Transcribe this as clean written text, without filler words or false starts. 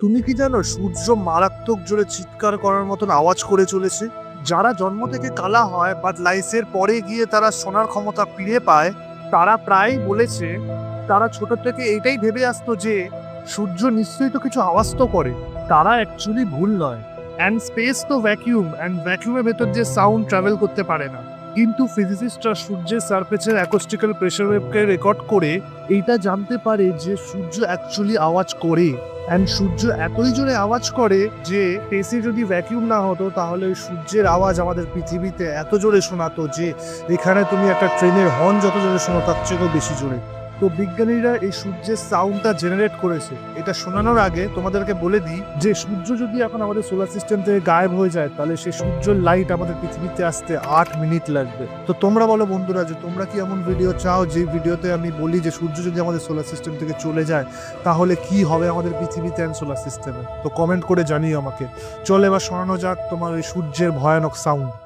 তুমি কি জানো সূর্য মারাত্মক জোরে চিৎকার করার মতন আওয়াজ করে চলেছে? যারা জন্ম থেকে কালা হয় বাট লাইফের পরে গিয়ে তারা শোনার ক্ষমতা ফিরে পায়, তারা প্রায় বলেছে তারা ছোট থেকে এইটাই ভেবে আসতো যে সূর্য নিশ্চয়ই তো কিছু আওয়াজ তো করে। তারা অ্যাকচুয়ালি ভুল নয়। অ্যান্ড স্পেস তো ভ্যাকিউম, অ্যান্ড ভ্যাকিউমের ভেতর যে সাউন্ড ট্রাভেল করতে পারে না। কিন্তু ফিজিসিস্টরা সূর্যের সারফেসের অ্যাকোস্টিক্যাল প্রেসার ওয়েভকে রেকর্ড করে এইটা জানতে পারে যে সূর্য অ্যাকচুয়ালি আওয়াজ করে। অ্যান্ড সূর্য এতই জোরে আওয়াজ করে যে স্পেসে যদি ভ্যাকিউম না হতো তাহলে ওই সূর্যের আওয়াজ আমাদের পৃথিবীতে এত জোরে শোনাতো যে এখানে তুমি একটা ট্রেনের হর্ন যত জোরে শোনো তার চেয়েও বেশি জোরে। তো বিজ্ঞানীরা এই সূর্যের সাউন্ডটা জেনারেট করেছে। এটা শোনানোর আগে তোমাদেরকে বলে দিই যে সূর্য যদি এখন আমাদের সোলার সিস্টেম থেকে গায়েব হয়ে যায় তাহলে সেই সূর্যের লাইট আমাদের পৃথিবীতে আসতে 8 মিনিট লাগবে। তো তোমরা বলো বন্ধুরা যে তোমরা কি এমন ভিডিও চাও যে ভিডিওতে আমি বলি যে সূর্য যদি আমাদের সোলার সিস্টেম থেকে চলে যায় তাহলে কি হবে আমাদের পৃথিবীতে অ্যান্ড সোলার সিস্টেমে? তো কমেন্ট করে জানিও আমাকে। চলো এবার শোনানো যাক তোমার ওই সূর্যের ভয়ানক সাউন্ড।